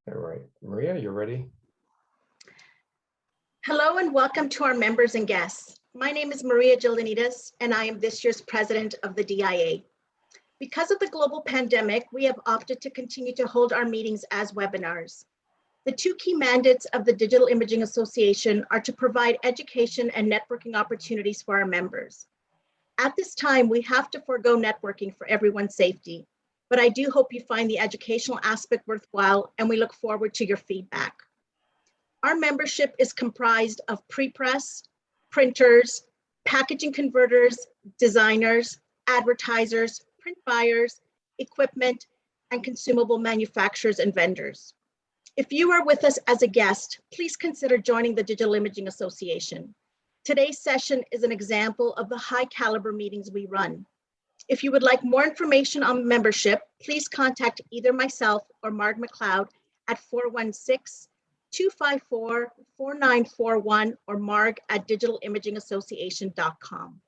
All right, Maria, you ready? Hello and welcome to our members and guests. My name is Maria Jordanides and I am this year's president of the DIA. Because of the global pandemic, we have opted to continue to hold our meetings as webinars. The two key mandates of the Digital Imaging Association are to provide education and networking opportunities for our members. At this time, we have to forego networking for everyone's safety, but I do hope you find the educational aspect worthwhile and we look forward to your feedback. Our membership is comprised of pre-press, printers, packaging converters, designers, advertisers, print buyers, equipment, and consumable manufacturers and vendors. If you are with us as a guest, please consider joining the Digital Imaging Association. Today's session is an example of the high caliber meetings we run. If you would like more information on membership, please contact either myself or Marg McLeod at 416-254-4941 or marg@digitalimagingassociation.com.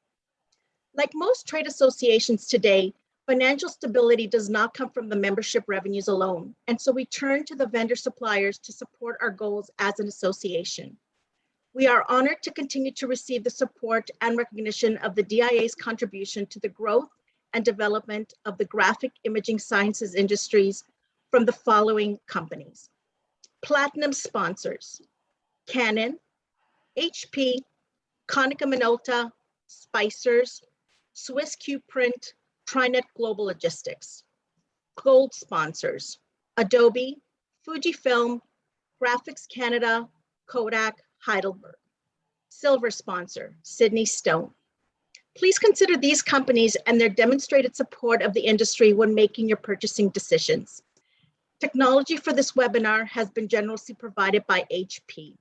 Like most trade associations today, financial stability does not come from the membership revenues alone, and so we turn to the vendor suppliers to support our goals as an association. We are honored to continue to receive the support and recognition of the DIA's contribution to the growth and development of the graphic imaging sciences industries from the following companies. Platinum sponsors: Canon, HP, Konica Minolta, Spicers, Swiss Q Print, Trinet Global Logistics. Gold sponsors: Adobe, Fujifilm, Graphics Canada, Kodak, Heidelberg. Silver sponsor: Sydney Stone. Please consider these companies and their demonstrated support of the industry when making your purchasing decisions. Technology for this webinar has been generously provided by HP.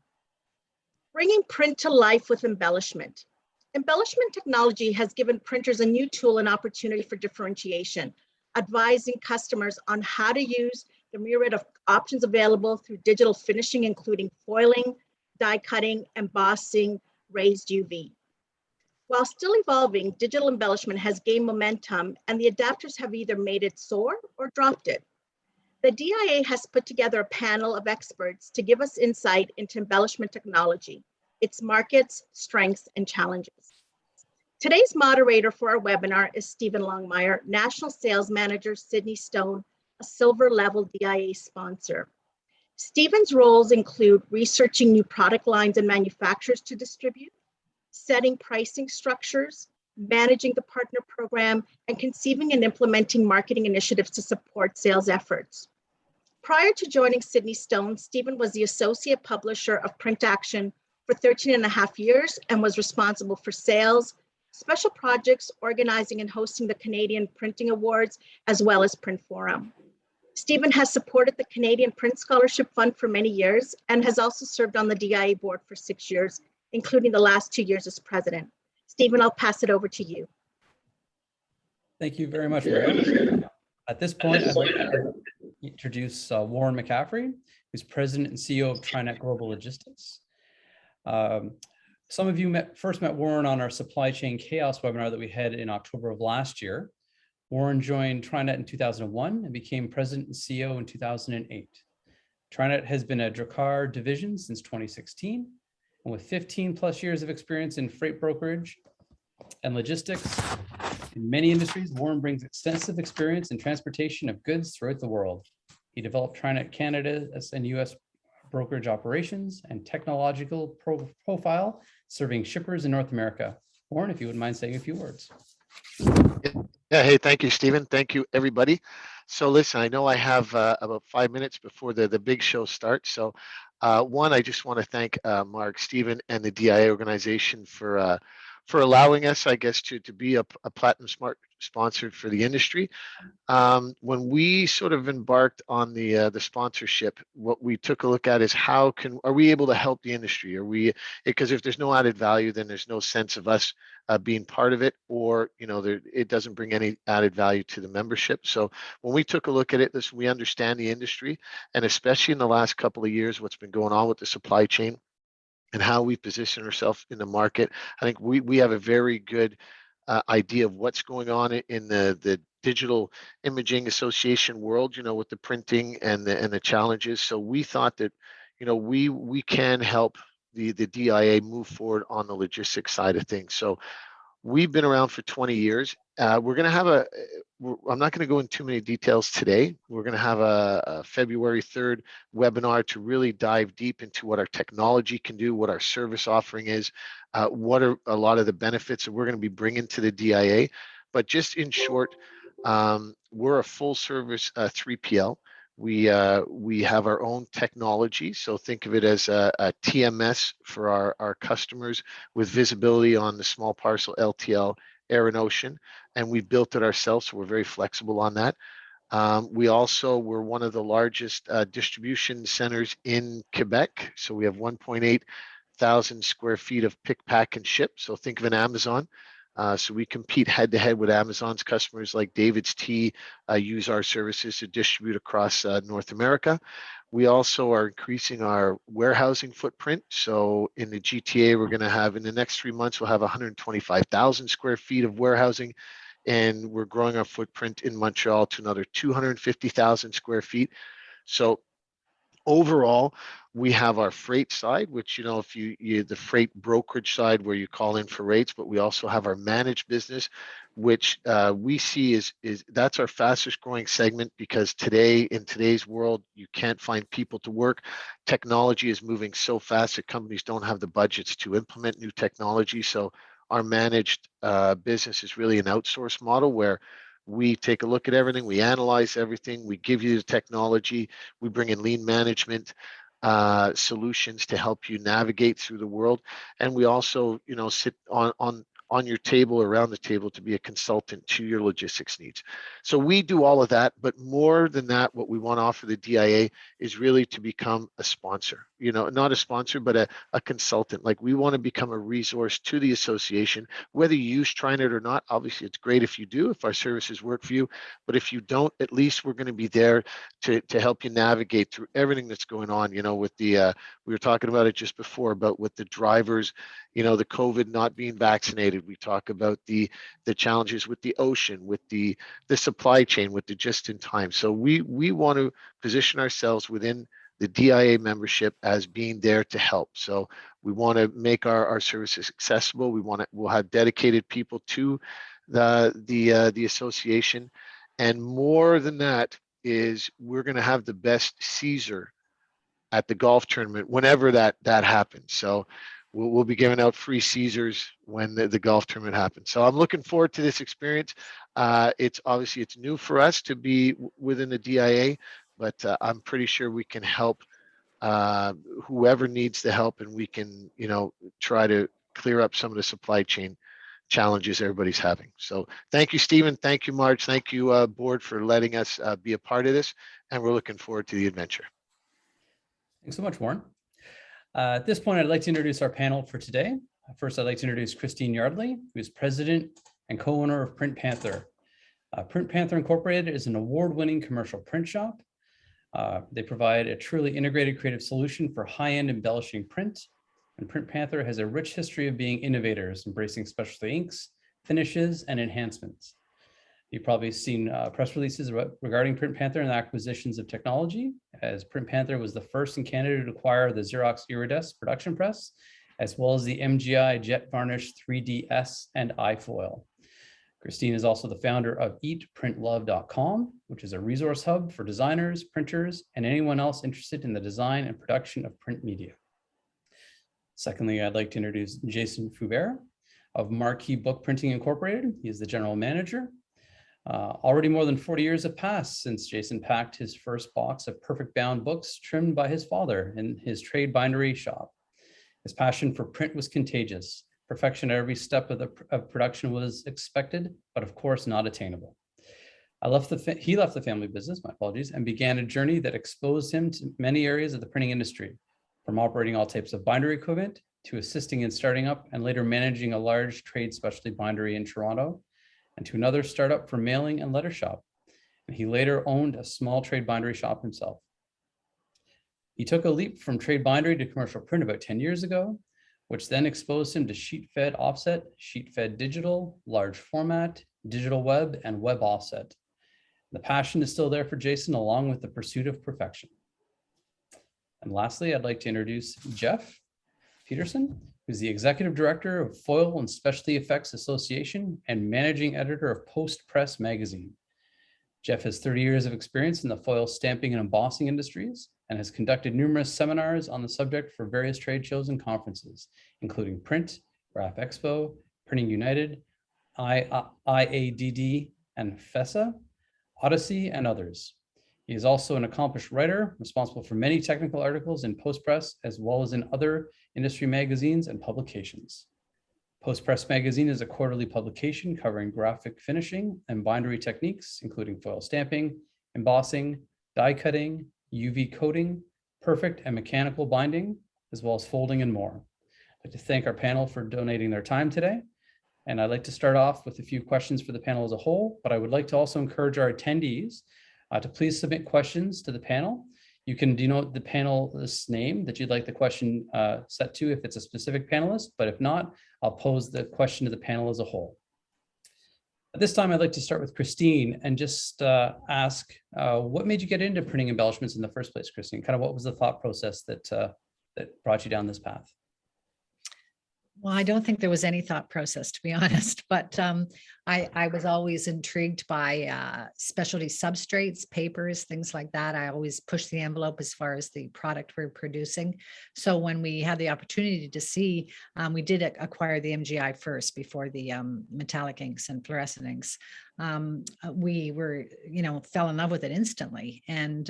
Bringing print to life with embellishment. Embellishment technology has given printers a new tool and opportunity for differentiation, advising customers on how to use the myriad of options available through digital finishing, including foiling, die cutting, embossing, raised UV. While still evolving, digital embellishment has gained momentum and the adapters have either made it soar or dropped it. The DIA has put together a panel of experts to give us insight into embellishment technology, its markets, strengths, and challenges. Today's moderator for our webinar is Stephen Longmire, National Sales Manager, Sydney Stone, a silver level DIA sponsor. Stephen's roles include researching new product lines and manufacturers to distribute, setting pricing structures, managing the partner program, and conceiving and implementing marketing initiatives to support sales efforts. Prior to joining Sydney Stone, Stephen was the associate publisher of Print Action for 13 and a half years and was responsible for sales, special projects, organizing and hosting the Canadian Printing Awards, as well as Print Forum. Stephen has supported the Canadian Print Scholarship Fund for many years and has also served on the DIA board for 6 years, including the last 2 years as president. Stephen, I'll pass it over to you. Thank you very much, Maria. At this point, I'd like to introduce Warren Mccaffrey, who's president and CEO of Trinet Global Logistics. Some of you first met Warren on our supply chain chaos webinar that we had in October of last year. Warren joined Trinet in 2001 and became president and CEO in 2008. Trinet has been a Drakkar division since 2016, and with 15 plus years of experience in freight brokerage and logistics in many industries, Warren brings extensive experience in transportation of goods throughout the world. He developed Trinet Canada's and US brokerage operations and technological profile, serving shippers in North America. Warren, if you wouldn't mind saying a few words. Yeah, hey, thank you, Stephen. Thank you, everybody. So listen, I know I have about 5 minutes before the big show starts. So one, I just want to thank Mark, Stephen, and the DIA organization for allowing us, I guess, to be a platinum sponsored for the industry. When we sort of embarked on the sponsorship, what we took a look at is are we able to help the industry? Because if there's no added value, then there's no sense of us being part of it, or it doesn't bring any added value to the membership. So when we took a look at it, we understand the industry, and especially in the last couple of years, what's been going on with the supply chain and how we position ourselves in the market. I think we have a very good idea of what's going on in the digital imaging association world, with the printing and the challenges. So we thought that, we can help the DIA move forward on the logistics side of things. So we've been around for 20 years. We're going to have I'm not going to go into too many details today. We're going to have a February 3rd webinar to really dive deep into what our technology can do, what our service offering is, what are a lot of the benefits that we're going to be bringing to the DIA. But just in short, we're a full service 3PL. We have our own technology, so think of it as a TMS for our customers with visibility on the small parcel, LTL, air and ocean, and we built it ourselves, so we're very flexible on that. We're one of the largest distribution centers in Quebec, so we have 1.8 thousand square feet of pick, pack, and ship. So think of an Amazon. So we compete head to head with Amazon's customers like David's Tea, use our services to distribute across North America. We also are increasing our warehousing footprint. So in the GTA, we're going to have, in the next 3 months, we'll have 125,000 square feet of warehousing. And we're growing our footprint in Montreal to another 250,000 square feet. So overall, we have our freight side, which, if the freight brokerage side where you call in for rates, but we also have our managed business, which we see is that's our fastest growing segment, because in today's world, you can't find people to work. Technology is moving so fast that companies don't have the budgets to implement new technology. So our managed business is really an outsource model where we take a look at everything, we analyze everything, we give you the technology, we bring in lean management solutions to help you navigate through the world. And we also, sit on your table, around the table, to be a consultant to your logistics needs. So we do all of that, but more than that, what we want to offer the DIA is really to become a sponsor, not a sponsor, but a consultant. Like, we want to become a resource to the association, whether you use TriNet or not. Obviously, it's great if you do, if our services work for you, but if you don't, at least we're going to be there to help you navigate through everything that's going on, with the, we were talking about it just before, about with the drivers, the COVID not being vaccinated. We talk about the challenges with the ocean, with the supply chain, with the just in time. So we want to position ourselves within the DIA membership as being there to help. So we want to make our services accessible. We'll have dedicated people to the association, and more than that is we're going to have the best Caesar at the golf tournament whenever that happens. So we'll be giving out free Caesars when the golf tournament happens. So I'm looking forward to this experience. It's new for us to be within the DIA, but I'm pretty sure we can help whoever needs the help, and we can, try to clear up some of the supply chain challenges everybody's having. So thank you, Stephen. Thank you, Marge. Thank you, board, for letting us be a part of this, and we're looking forward to the adventure. Thanks so much, Warren. At this point, I'd like to introduce our panel for today. First, I'd like to introduce Christine Yardley, who is president and co-owner of Print Panther. Print Panther Incorporated is an award-winning commercial print shop. They provide a truly integrated creative solution for high-end embellishing print. And Print Panther has a rich history of being innovators, embracing specialty inks, finishes, and enhancements. You've probably seen press releases regarding Print Panther and the acquisitions of technology, as Print Panther was the first in Canada to acquire the Xerox Iridesse Production Press, as well as the MGI JETVarnish 3DS and iFoil. Christine is also the founder of eatprintlove.com, which is a resource hub for designers, printers, and anyone else interested in the design and production of print media. Secondly, I'd like to introduce Jason Fubara of Marquee Book Printing Incorporated. He is the general manager. Already more than 40 years have passed since Jason packed his first box of perfect bound books trimmed by his father in his trade bindery shop. His passion for print was contagious, Perfection at every step of production was expected, but of course not attainable. He left the family business, my apologies, and began a journey that exposed him to many areas of the printing industry, from operating all types of bindery equipment to assisting in starting up and later managing a large trade specialty bindery in Toronto, and to another startup for mailing and letter shop. And he later owned a small trade bindery shop himself. He took a leap from trade bindery to commercial print about 10 years ago, which then exposed him to sheet-fed offset, sheet-fed digital, large format, digital web, and web offset. The passion is still there for Jason, along with the pursuit of perfection. And lastly, I'd like to introduce Jeff Peterson, who's the Executive Director of Foil and Specialty Effects Association and Managing Editor of Post Press Magazine. Jeff has 30 years of experience in the foil stamping and embossing industries and has conducted numerous seminars on the subject for various trade shows and conferences, including Print, Graph Expo, Printing United, IADD, and FESA, Odyssey, and others. He is also an accomplished writer, responsible for many technical articles in Post Press, as well as in other industry magazines and publications. Post Press Magazine is a quarterly publication covering graphic finishing and bindery techniques, including foil stamping, embossing, die cutting, UV coating, perfect and mechanical binding, as well as folding and more. I'd like to thank our panel for donating their time today. And I'd like to start off with a few questions for the panel as a whole, but I would like to also encourage our attendees to please submit questions to the panel. You can denote the panelist's name that you'd like the question set to if it's a specific panelist, but if not, I'll pose the question to the panel as a whole. At this time, I'd like to start with Christine and just ask, what made you get into printing embellishments in the first place, Christine? Kind of what was the thought process that brought you down this path? Well, I don't think there was any thought process, to be honest, but I was always intrigued by specialty substrates, papers, things like that. I always push the envelope as far as the product we're producing. So when we had the opportunity to see, we did acquire the MGI first before the metallic inks and fluorescent inks. We were, fell in love with it instantly. And,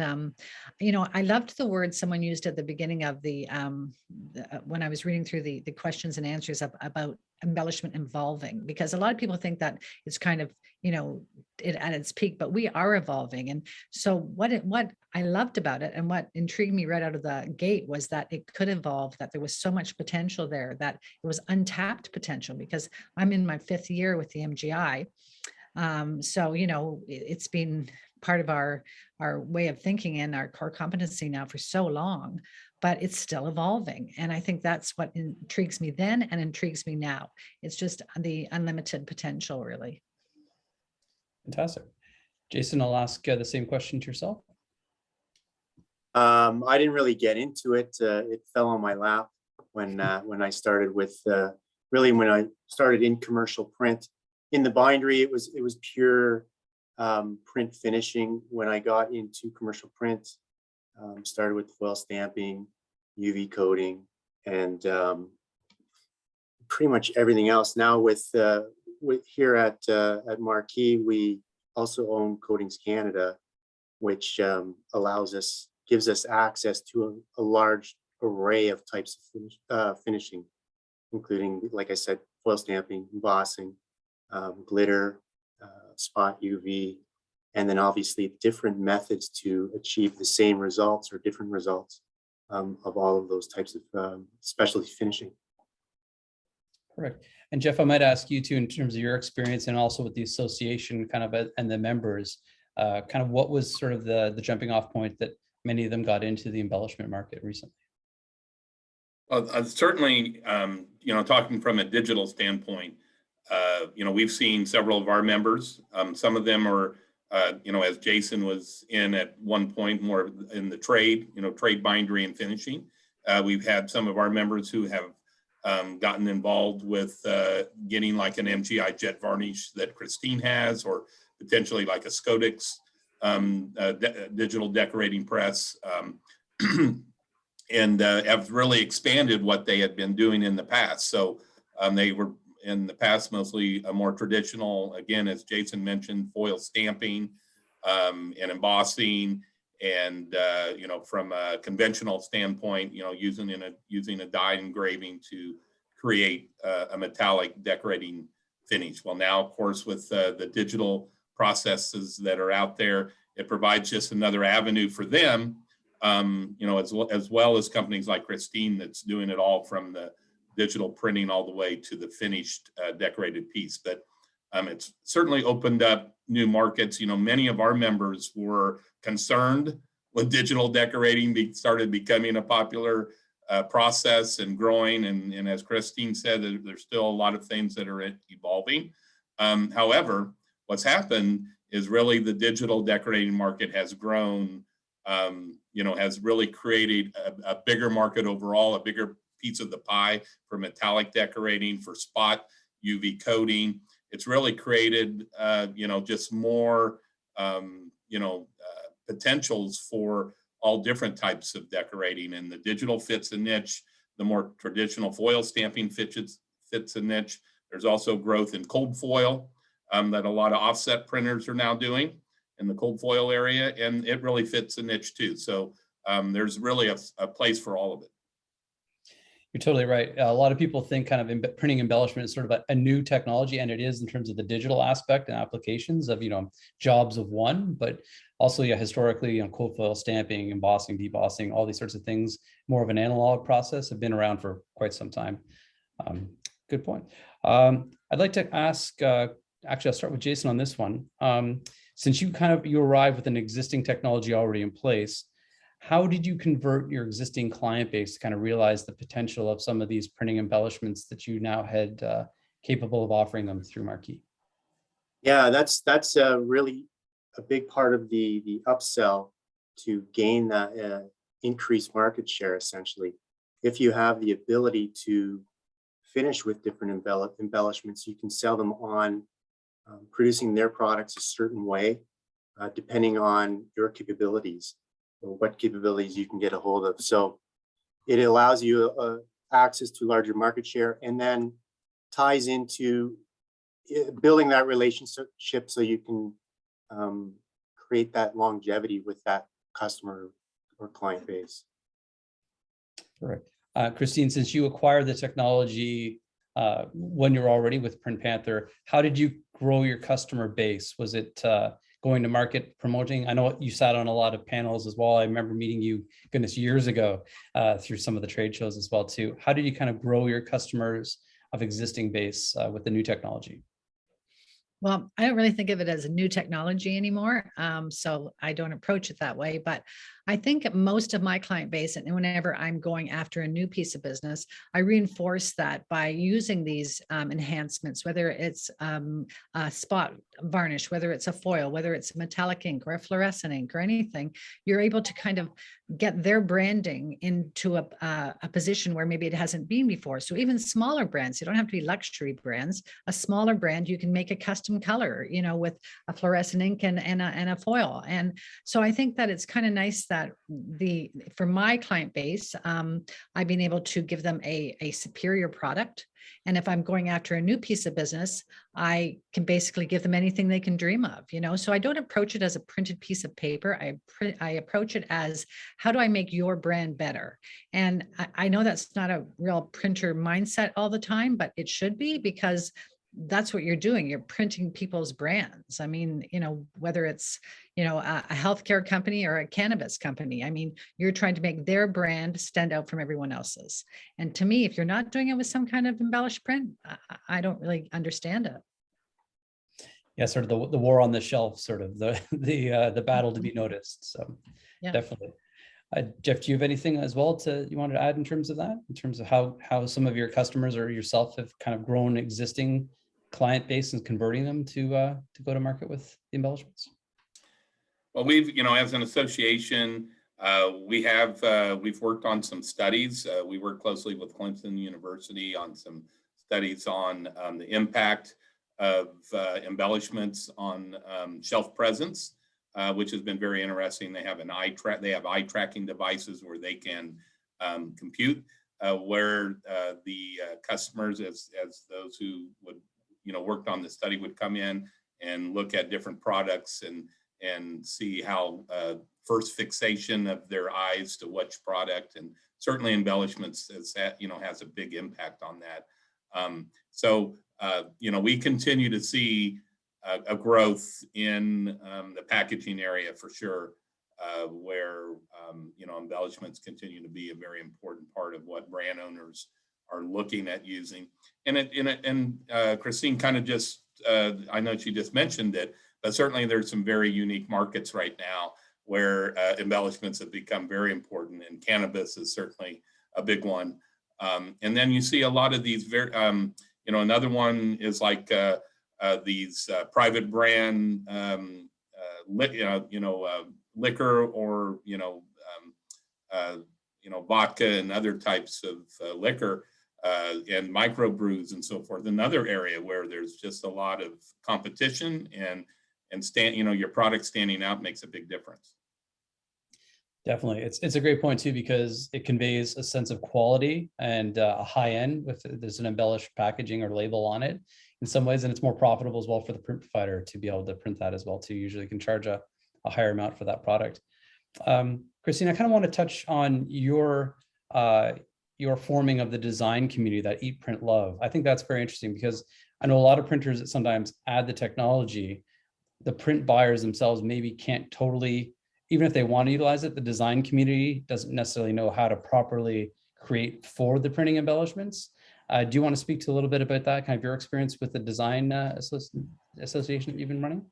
I loved the word someone used at the beginning of when I was reading through the questions and answers about embellishment evolving, because a lot of people think that it's kind of, it at its peak, but we are evolving. And so what I loved about it and what intrigued me right out of the gate was that it could evolve, that there was so much potential there, that it was untapped potential, because I'm in my 5th year with the MGI. So, it's been part of our way of thinking and our core competency now for so long, but it's still evolving. And I think that's what intrigues me then and intrigues me now. It's just the unlimited potential, really. Fantastic. Jason, I'll ask the same question to yourself. I didn't really get into it. It fell on my lap when I started with, really when I started in commercial print. In the bindery, it was pure print finishing. When I got into commercial print, started with foil stamping, UV coating, and pretty much everything else. Now with here at Marquee, we also own Coatings Canada, which gives us access to a large array of types of finishing, including, like I said, foil stamping, embossing, glitter, spot UV, and then obviously different methods to achieve the same results or different results of all of those types of specialty finishing. Perfect. And Jeff, I might ask you too, in terms of your experience and also with the association kind of and the members, kind of what was sort of the jumping off point that many of them got into the embellishment market recently? Well, certainly, talking from a digital standpoint, we've seen several of our members. Some of them are, as Jason was in at one point, more in the trade bindery and finishing. We've had some of our members who have gotten involved with getting like an MGI JETVarnish that Christine has, or potentially like a Scodex digital decorating press, and have really expanded what they had been doing in the past. So they were in the past mostly a more traditional, again, as Jason mentioned, foil stamping and embossing, and from a conventional standpoint, using a die engraving to create a metallic decorating finish. Well, now, of course, with the digital processes that are out there, it provides just another avenue for them, as well as companies like Christine that's doing it all from the digital printing all the way to the finished decorated piece. But it's certainly opened up new markets. Many of our members were concerned when digital decorating started becoming a popular process and growing. And as Christine said, there's still a lot of things that are evolving. However, what's happened is really the digital decorating market has grown, has really created a bigger market overall, a bigger piece of the pie for metallic decorating, for spot UV coating. It's really created, just more, potentials for all different types of decorating. And the digital fits a niche. The more traditional foil stamping fits a niche. There's also growth in cold foil that a lot of offset printers are now doing in the cold foil area, and it really fits a niche too. So there's really a place for all of it. You're totally right. A lot of people think kind of printing embellishment is sort of a new technology, and it is in terms of the digital aspect and applications of, jobs of one, but also, historically, cold foil stamping, embossing, debossing, all these sorts of things, more of an analog process, have been around for quite some time. Good point. I'd like to ask, actually, I'll start with Jason on this one. Since you arrived with an existing technology already in place, how did you convert your existing client base to kind of realize the potential of some of these printing embellishments that you now had capable of offering them through Marquee? Yeah, that's really a big part of the upsell to gain that increased market share, essentially. If you have the ability to finish with different embellishments, you can sell them on producing their products a certain way, depending on your capabilities, or what capabilities you can get a hold of. So it allows you access to larger market share, and then ties into building that relationship so you can create that longevity with that customer or client base. Correct. Christine, since you acquired the technology when you're already with Print Panther, how did you grow your customer base? Was it going to market, promoting? I know you sat on a lot of panels as well. I remember meeting you, goodness, years ago through some of the trade shows as well too. How did you kind of grow your customers of existing base with the new technology? Well, I don't really think of it as a new technology anymore, so I don't approach it that way. But I think most of my client base, and whenever I'm going after a new piece of business, I reinforce that by using these enhancements, whether it's a spot varnish, whether it's a foil, whether it's a metallic ink or a fluorescent ink or anything, you're able to kind of get their branding into a position where maybe it hasn't been before. So even smaller brands, you don't have to be luxury brands. A smaller brand, you can make a custom color, with a fluorescent ink and a foil. And so I think that it's kind of nice that for my client base, I've been able to give them a superior product. And if I'm going after a new piece of business, I can basically give them anything they can dream of, So I don't approach it as a printed piece of paper. I approach it as, how do I make your brand better? And I know that's not a real printer mindset all the time, but it should be, because that's what you're doing. You're printing people's brands. I mean, whether it's, a healthcare company or a cannabis company, I mean, you're trying to make their brand stand out from everyone else's. And to me, if you're not doing it with some kind of embellished print, I don't really understand it. Yeah, sort of the war on the shelf, sort of the battle to be noticed. So Yeah. Definitely. Jeff, do you have anything as well you wanted to add in terms of that, in terms of how some of your customers or yourself have kind of grown existing client base and converting them to go to market with the embellishments? Well, we've, as an association, we've worked on some studies. We work closely with Clemson University on some studies on the impact of embellishments on shelf presence, which has been very interesting. They have eye tracking devices where they can compute where the customers, as those who would worked on the study, would come in and look at different products and see how first fixation of their eyes to which product, and certainly embellishments has a big impact on that. We continue to see a growth in the packaging area for sure, where embellishments continue to be a very important part of what brand owners are looking at using. And Christine kind of just, I know she just mentioned it, but certainly there's some very unique markets right now where embellishments have become very important, and cannabis is certainly a big one. And then you see a lot of these very, another one is like these private brand liquor, or vodka and other types of liquor, and microbrews and so forth. Another area where there's just a lot of competition, and your product standing out makes a big difference. Definitely. It's a great point too, because it conveys a sense of quality and a high end with there's an embellished packaging or label on it in some ways, and it's more profitable as well for the print provider to be able to print that as well too. Usually can charge a higher amount for that product. Christine, I kind of want to touch on your forming of the design community that Eat, Print, Love. I think that's very interesting, because I know a lot of printers that sometimes add the technology. The print buyers themselves maybe can't totally, even if they want to utilize it, the design community doesn't necessarily know how to properly create for the printing embellishments. Do you want to speak to a little bit about that, kind of your experience with the design association that you've been running?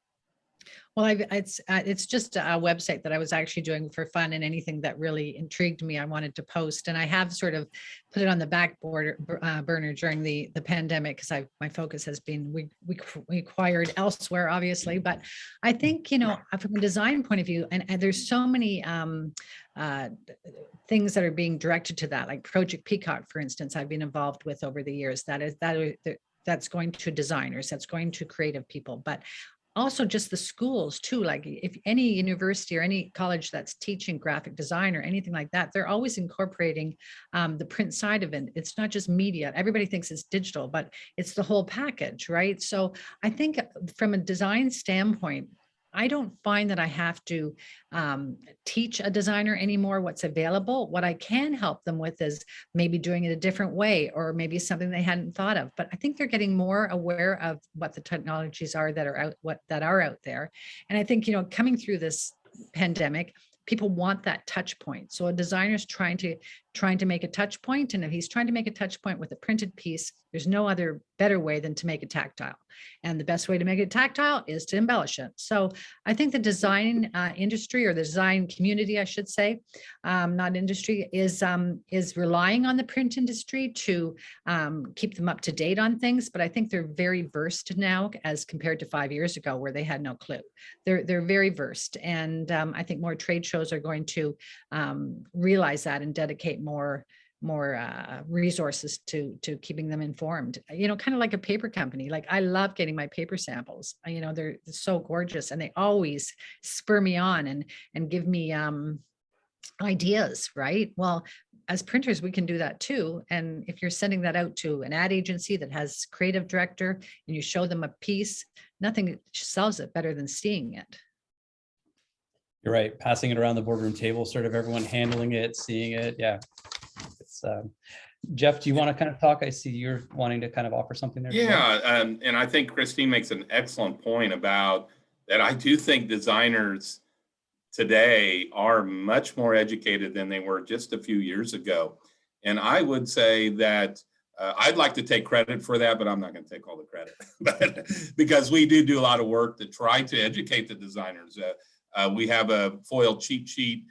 Well, it's just a website that I was actually doing for fun, and anything that really intrigued me, I wanted to post. And I have sort of put it on the back burner during the pandemic, because my focus has been required elsewhere, obviously. But I think, from a design point of view, and there's so many things that are being directed to that, like Project Peacock, for instance, I've been involved with over the years. That's going to designers, that's going to creative people, but also just the schools too. Like if any university or any college that's teaching graphic design or anything like that, they're always incorporating the print side of it. It's not just media. Everybody thinks it's digital, but it's the whole package, right? So I think from a design standpoint, I don't find that I have to teach a designer anymore what's available. What I can help them with is maybe doing it a different way, or maybe something they hadn't thought of. But I think they're getting more aware of what the technologies are that are out there. And I think, coming through this pandemic, people want that touch point. So a designer's trying to make a touch point. And if he's trying to make a touch point with a printed piece, there's no other better way than to make it tactile. And the best way to make it tactile is to embellish it. So I think the design industry, or the design community, I should say, not industry, is relying on the print industry to keep them up to date on things. But I think they're very versed now as compared to 5 years ago, where they had no clue. They're very versed. And I think more trade shows are going to realize that and dedicate more resources to keeping them informed, kind of like a paper company. Like, I love getting my paper samples, they're so gorgeous, and they always spur me on and give me ideas, right? Well, as printers, we can do that too. And if you're sending that out to an ad agency that has creative director, and you show them a piece, nothing sells it better than seeing it. You're right. Passing it around the boardroom table, sort of everyone handling it, seeing it. Yeah. It's Jeff, do you want to kind of talk? I see you're wanting to kind of offer something there. Yeah. And I think Christine makes an excellent point about that. I do think designers today are much more educated than they were just a few years ago. And I would say that I'd like to take credit for that, but I'm not going to take all the credit. But because we do a lot of work to try to educate the designers. We have a foil cheat sheet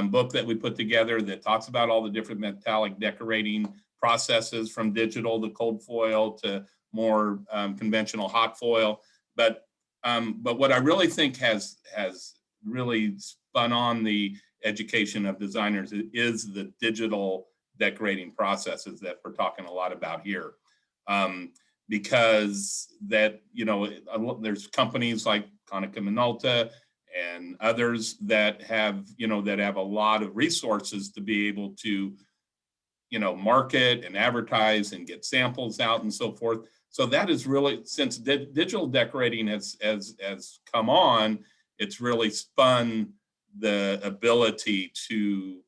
book that we put together that talks about all the different metallic decorating processes, from digital to cold foil to more conventional hot foil. But what I really think has really spun on the education of designers is the digital decorating processes that we're talking a lot about here. Because that, there's companies like Konica Minolta and others that have a lot of resources to be able to, market and advertise and get samples out and so forth. So that is really, since digital decorating has come on, it's really spun the ability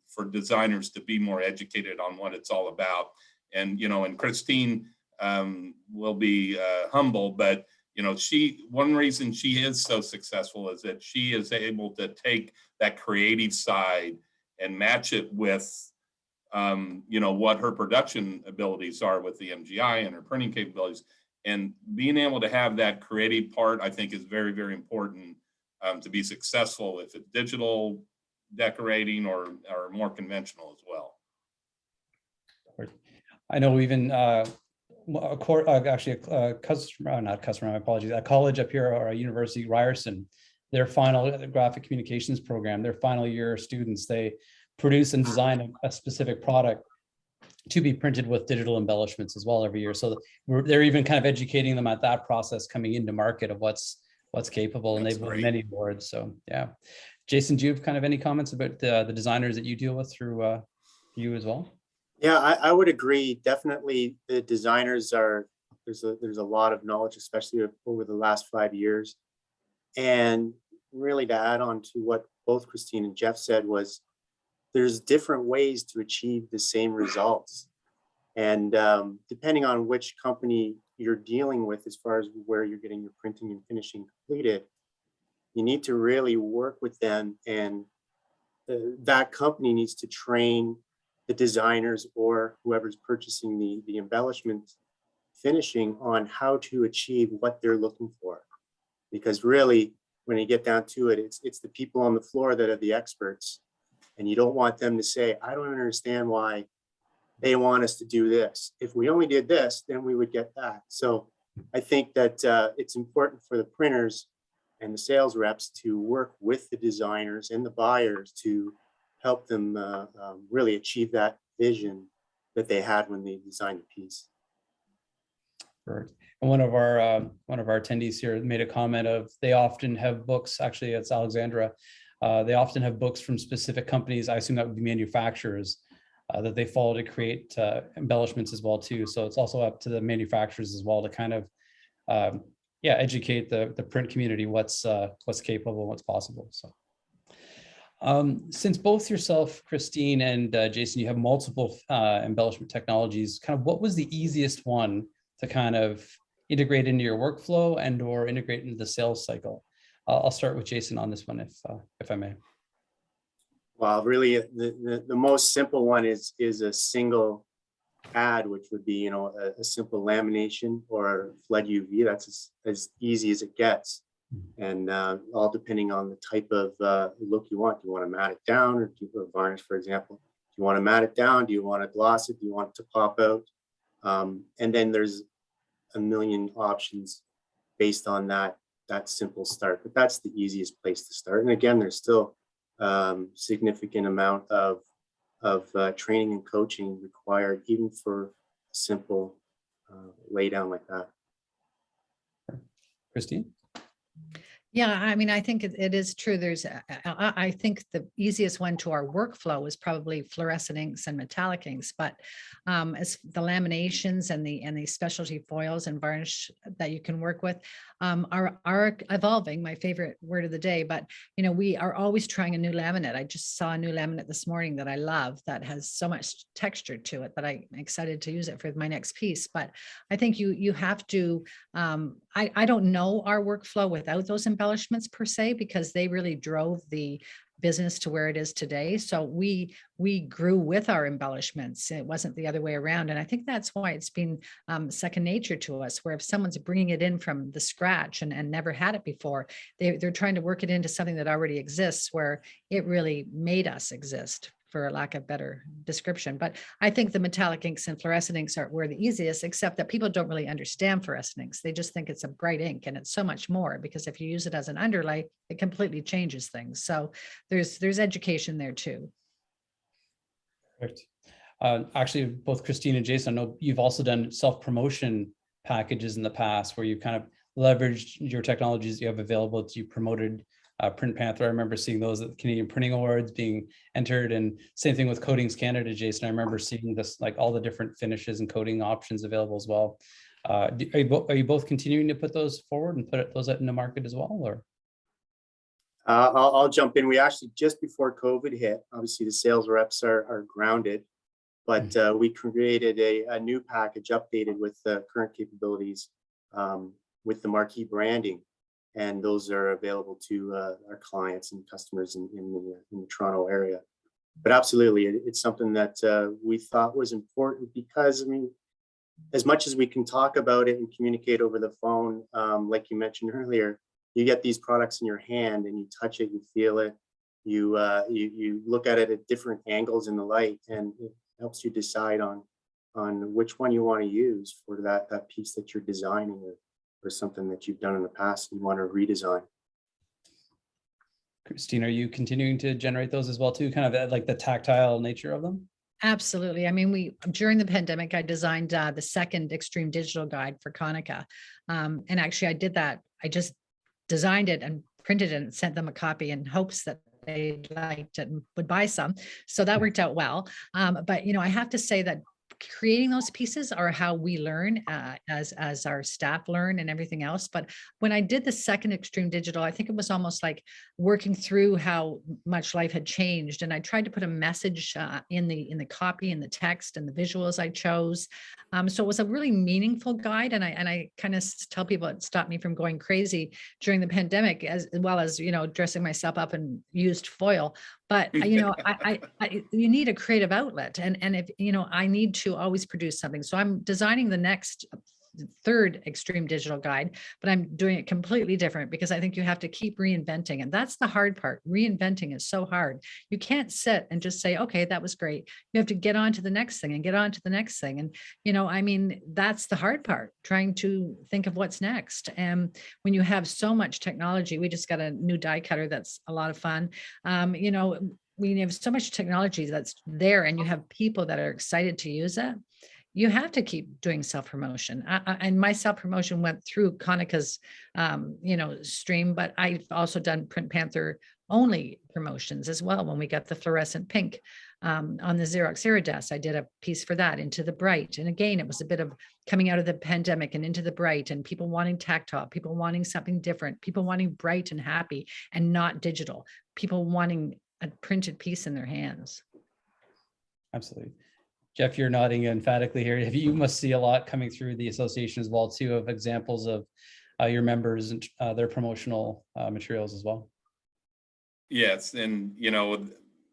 for designers to be more educated on what it's all about. And, and Christine will be humble, but you know, one reason she is so successful is that she is able to take that creative side and match it with, you know, what her production abilities are with the MGI and her printing capabilities. And being able to have that creative part, I think, is very, very important to be successful, if it's digital decorating or more conventional as well. I know even actually a customer, not customer, my apologies, a college up here or a university, Ryerson, their final graphic communications program, their final year students, they produce and design a specific product to be printed with digital embellishments as well every year. So they're even kind of educating them at that process coming into market of what's capable, and they've won many awards. So yeah. Jason, do you have kind of any comments about the designers that you deal with through you as well? Yeah, I would agree. Definitely the designers are, there's a lot of knowledge, especially over the last 5 years. And really to add on to what both Christine and Jeff said was, there's different ways to achieve the same results. And depending on which company you're dealing with, as far as where you're getting your printing and finishing completed, you need to really work with them, and that company needs to train the designers or whoever's purchasing the embellishment finishing on how to achieve what they're looking for. Because really, when you get down to it, it's the people on the floor that are the experts. And you don't want them to say, I don't understand why they want us to do this. If we only did this, then we would get that. So I think that it's important for the printers and the sales reps to work with the designers and the buyers to help them really achieve that vision that they had when they designed the piece. Perfect. And one of our attendees here made a comment of, they often have books, actually it's Alexandra, they often have books from specific companies, I assume that would be manufacturers, that they follow to create embellishments as well too. So it's also up to the manufacturers as well to kind of educate the print community what's capable, what's possible. So since both yourself, Christine, and Jason, you have multiple embellishment technologies, kind of what was the easiest one to kind of integrate into your workflow and or integrate into the sales cycle? I'll start with Jason on this one, if I may. Well, really, the most simple one is a single ad, which would be, you know, a simple lamination or flood UV. That's as easy as it gets. And all depending on the type of look you want. Do you want to mat it down, or do you put a varnish, for example? Do you want to mat it down? Do you want to gloss it? Do you want it to pop out? And then there's a million options based on that simple start. But that's the easiest place to start. And again, there's still significant amount of training and coaching required, even for a simple lay down like that. Christine? Yeah, I mean, I think it is true. I think the easiest one to our workflow is probably fluorescent inks and metallic inks, but as the laminations and the specialty foils and varnish that you can work with are evolving. My favorite word of the day, but you know, we are always trying a new laminate. I just saw a new laminate this morning that I love, that has so much texture to it that I'm excited to use it for my next piece. But I think you have to, I don't know our workflow without those embellishments per se, because they really drove the business to where it is today. So we grew with our embellishments. It wasn't the other way around. And I think that's why it's been second nature to us, where if someone's bringing it in from the scratch and never had it before, they're trying to work it into something that already exists, where it really made us exist, for lack of better description. But I think the metallic inks and fluorescent inks were the easiest, except that people don't really understand fluorescent inks. They just think it's a bright ink, and it's so much more, because if you use it as an underlay, it completely changes things. So there's education there too. Perfect. Actually, both Christine and Jason, I know you've also done self-promotion packages in the past, where you've kind of leveraged your technologies you have available to you promoted Print Panther. I remember seeing those at the Canadian Printing Awards being entered, and same thing with Coatings Canada, Jason. I remember seeing this, like all the different finishes and coating options available as well. Are you both continuing to put those forward and put those out in the market as well, or? I'll jump in. We actually, just before COVID hit, obviously the sales reps are grounded. But we created a new package updated with the current capabilities with the Marquee branding. And those are available to our clients and customers in the Toronto area. But absolutely, it's something that we thought was important because, I mean, as much as we can talk about it and communicate over the phone, like you mentioned earlier, you get these products in your hand and you touch it, you feel it, you look at it at different angles in the light, and it helps you decide on which one you want to use for that piece that you're designing, or something that you've done in the past and you want to redesign. Christine, are you continuing to generate those as well too? Kind of like the tactile nature of them? Absolutely. I mean, during the pandemic, I designed the second extreme digital guide for Konica. And actually I did that. I just designed it and printed it and sent them a copy in hopes that they liked it and would buy some. So that worked out well. But, I have to say that creating those pieces are how we learn as our staff learn and everything else. But when I did the second extreme digital, I think it was almost like working through how much life had changed. And I tried to put a message in the copy and the text and the visuals I chose. So it was a really meaningful guide. And I kind of tell people it stopped me from going crazy during the pandemic, as well as, dressing myself up in used foil. But, I you need a creative outlet. And if, I need to always produce something. So I'm designing the next third extreme digital guide, but I'm doing it completely different because I think you have to keep reinventing. And that's the hard part. Reinventing is so hard. You can't sit and just say, okay, that was great. You have to get on to the next thing and get on to the next thing. And, that's the hard part, trying to think of what's next. And when you have so much technology, we just got a new die cutter that's a lot of fun. We have so much technology that's there and you have people that are excited to use it. You have to keep doing self-promotion. And my self-promotion went through Konica's, stream, but I've also done Print Panther only promotions as well. When we got the fluorescent pink on the Xerox Iridesse, I did a piece for that, Into the Bright. And again, it was a bit of coming out of the pandemic and into the bright, and people wanting tactile, people wanting something different, people wanting bright and happy and not digital, people wanting a printed piece in their hands. Absolutely. Jeff, you're nodding emphatically here. You must see a lot coming through the association as well too, of examples of your members and their promotional materials as well. Yes, and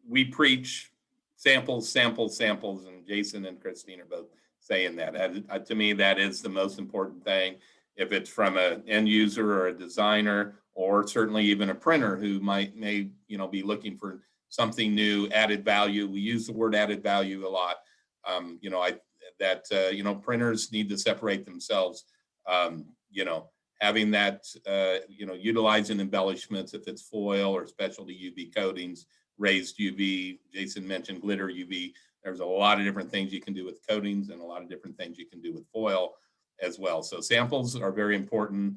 we preach samples, samples, samples, and Jason and Christine are both saying that. To me, that is the most important thing. If it's from an end user or a designer, or certainly even a printer who may be looking for something new, added value. We use the word added value a lot. Printers need to separate themselves. Having that, utilizing embellishments, if it's foil or specialty UV coatings, raised UV, Jason mentioned glitter UV. There's a lot of different things you can do with coatings and a lot of different things you can do with foil as well. So samples are very important.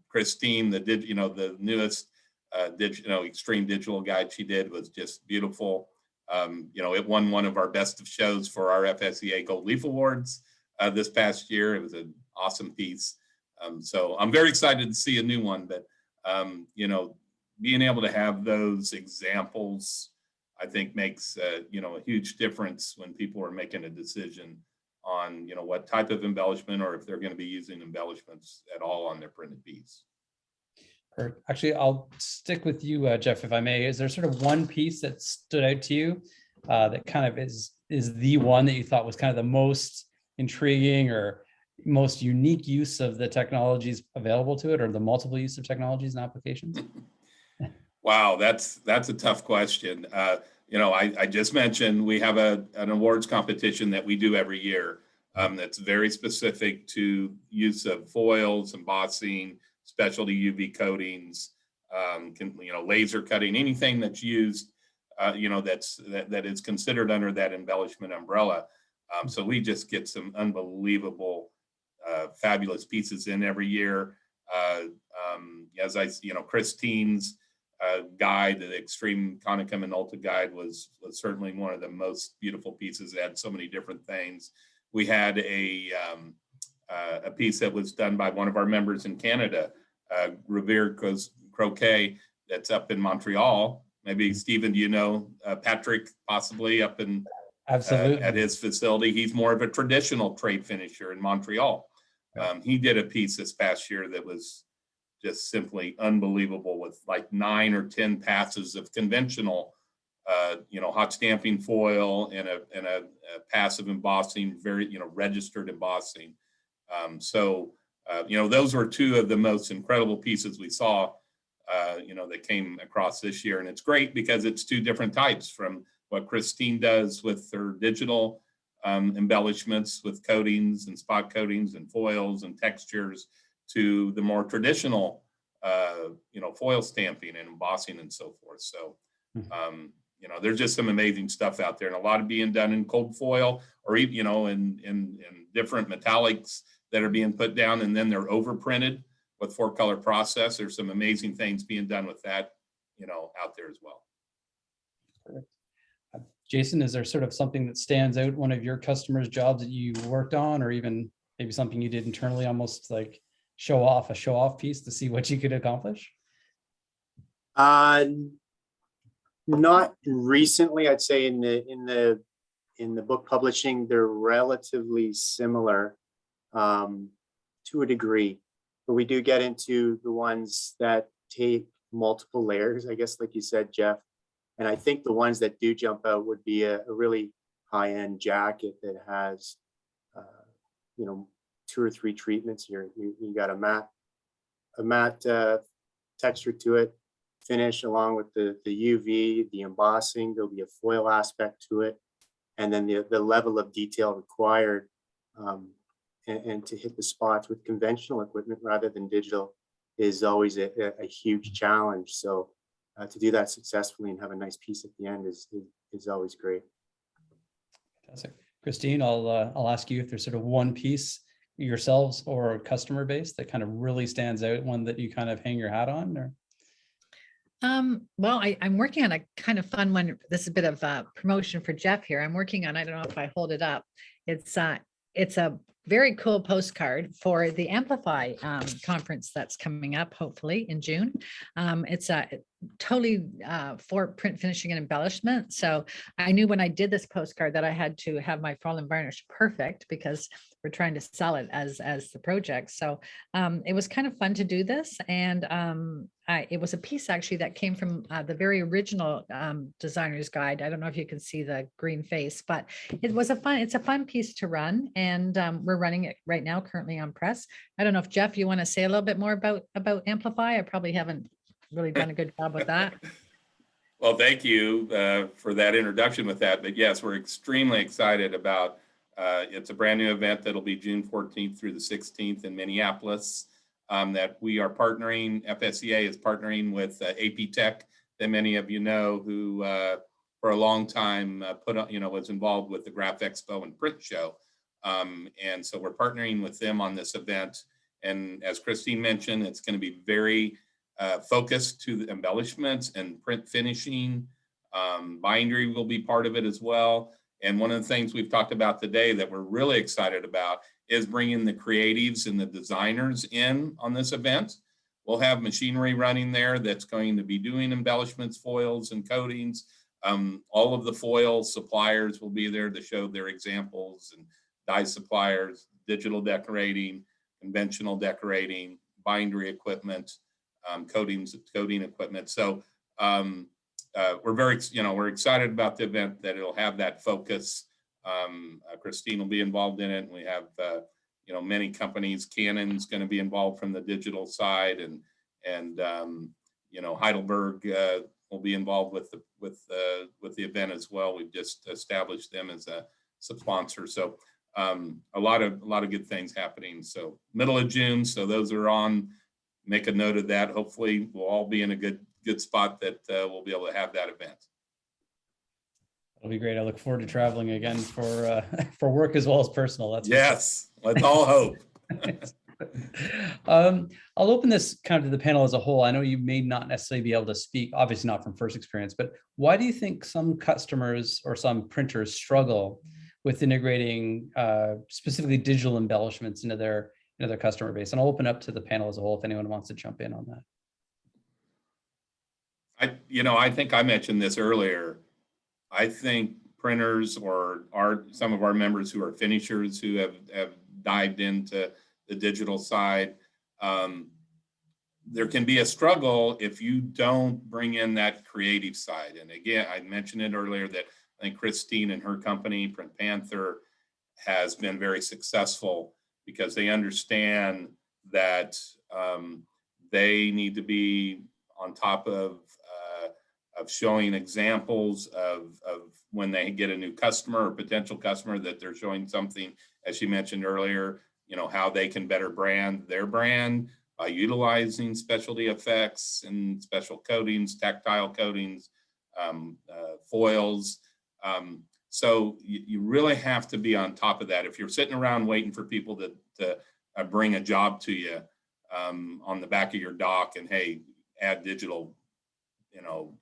Christine, the newest extreme digital guide she did was just beautiful. It won one of our best of shows for our FSEA Gold Leaf Awards this past year. It was an awesome piece. So I'm very excited to see a new one, but being able to have those examples, I think makes a huge difference when people are making a decision on what type of embellishment, or if they're going to be using embellishments at all on their printed piece. Actually, I'll stick with you, Jeff, if I may. Is there sort of one piece that stood out to you that kind of is the one that you thought was kind of the most intriguing or most unique use of the technologies available to it, or the multiple use of technologies and applications? Wow, that's a tough question. I just mentioned we have an awards competition that we do every year that's very specific to use of foils, embossing, specialty UV coatings, laser cutting, anything that's used, that is considered under that embellishment umbrella. So we just get some unbelievable, fabulous pieces in every year. Christine's guide, the Extreme Konica Minolta guide was certainly one of the most beautiful pieces. It had so many different things. We had a piece that was done by one of our members in Canada, Revere Croquet, that's up in Montreal, Maybe Stephen, do you know Patrick possibly up in Absolutely. at his facility? He's more of a traditional trade finisher in Montreal. He did a piece this past year that was just simply unbelievable with like 9 or 10 passes of conventional, hot stamping foil and a passive embossing, very, registered embossing. Those were two of the most incredible pieces we saw, that came across this year. And it's great because it's two different types, from what Christine does with her digital embellishments with coatings and spot coatings and foils and textures, to the more traditional, foil stamping and embossing and so forth. So, there's just some amazing stuff out there, and a lot of being done in cold foil, or even, in different metallics that are being put down, and then they're overprinted with 4-color process. There's some amazing things being done with that, out there as well. Jason, is there sort of something that stands out, one of your customers' jobs that you worked on, or even maybe something you did internally, almost like a show off piece to see what you could accomplish? Not recently. I'd say in the book publishing, they're relatively similar to a degree, but we do get into the ones that take multiple layers, I guess, like you said, Jeff. And I think the ones that do jump out would be a really high-end jacket that has, 2 or 3 treatments here. You got a matte texture to it, finish along with the UV, the embossing. There'll be a foil aspect to it, and then the level of detail required, and to hit the spots with conventional equipment rather than digital is always a huge challenge. So to do that successfully and have a nice piece at the end is always great. Fantastic. Christine, I'll ask you if there's sort of one piece yourselves or customer base that kind of really stands out, one that you kind of hang your hat on, or? Well, I'm working on a kind of fun one. This is a bit of a promotion for Jeff here. I'm working on, I don't know if I hold it up. It's a very cool postcard for the Amplify conference that's coming up, hopefully in June. It's totally for print finishing and embellishment. So I knew when I did this postcard that I had to have my fall and varnish perfect, because we're trying to sell it as the project. So it was kind of fun to do this. And it was a piece actually that came from the very original designer's guide. I don't know if you can see the green face, but it's a fun piece to run. And we're running it right now, currently on press. I don't know if Jeff, you want to say a little bit more about Amplify? I probably haven't really done a good job with that. Well, thank you for that introduction with that. But yes, we're extremely excited about it's a brand new event that'll be June 14th through the 16th in Minneapolis, that we are partnering, FSEA is partnering with AP Tech, that many of you know, who for a long time was involved with the Graph Expo and Print Show. And so we're partnering with them on this event. And as Christine mentioned, it's going to be very focused to the embellishments and print finishing. Bindery will be part of it as well. And one of the things we've talked about today that we're really excited about is bringing the creatives and the designers in on this event. We'll have machinery running there that's going to be doing embellishments, foils, and coatings. All of the foil suppliers will be there to show their examples, and die suppliers, digital decorating, conventional decorating, bindery equipment, coating equipment. So we're excited about the event, that it'll have that focus. Christine will be involved in it. And we have many companies. Canon's going to be involved from the digital side, and Heidelberg will be involved with the event as well. We've just established them as a sponsor. So a lot of good things happening. So middle of June. So those are on. Make a note of that. Hopefully we'll all be in a good spot that we'll be able to have that event. It'll be great. I look forward to traveling again for work as well as personal. That's yes. Let's all hope. I'll open this kind of to the panel as a whole. I know you may not necessarily be able to speak, obviously not from first experience, but why do you think some customers or some printers struggle with integrating specifically digital embellishments into their customer base? And I'll open up to the panel as a whole if anyone wants to jump in on that. I think I mentioned this earlier. I think printers or some of our members who are finishers who have dived into the digital side, there can be a struggle if you don't bring in that creative side. And again, I mentioned it earlier that I think Christine and her company, Print Panther, has been very successful because they understand that they need to be on top of showing examples of when they get a new customer or potential customer, that they're showing something, as she mentioned earlier, how they can better brand their brand by utilizing specialty effects and special coatings, tactile coatings, foils. So you really have to be on top of that. If you're sitting around waiting for people to bring a job to you on the back of your dock and, hey, add digital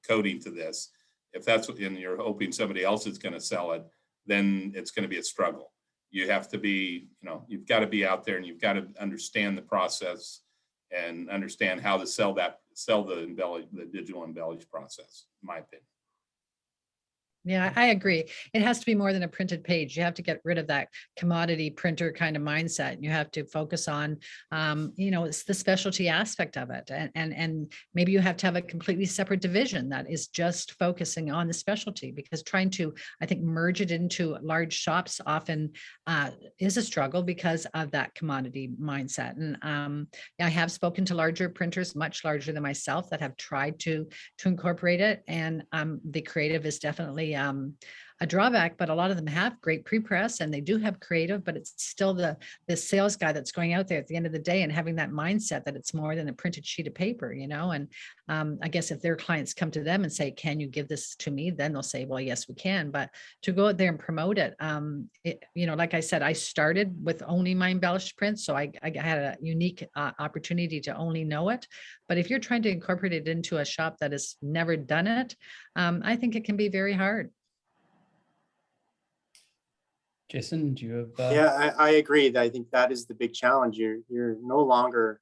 coating to this, if that's what, and you're hoping somebody else is going to sell it, then it's going to be a struggle. You have to be, you've got to be out there and you've got to understand the process and understand how to sell the digital embellished process, in my opinion. Yeah, I agree. It has to be more than a printed page. You have to get rid of that commodity printer kind of mindset. You have to focus on, it's the specialty aspect of it. And maybe you have to have a completely separate division that is just focusing on the specialty, because trying to, I think, merge it into large shops often is a struggle because of that commodity mindset. And I have spoken to larger printers, much larger than myself, that have tried to incorporate it. And the creative is definitely a drawback, but a lot of them have great pre-press and they do have creative, but it's still the sales guy that's going out there at the end of the day and having that mindset that it's more than a printed sheet of paper, and I guess if their clients come to them and say, can you give this to me? Then they'll say, well, yes, we can. But to go out there and promote it, like I said, I started with only my embellished prints. So I had a unique opportunity to only know it. But if you're trying to incorporate it into a shop that has never done it, I think it can be very hard. Jason, do you have? Yeah, I agree. I think that is the big challenge. You're no longer,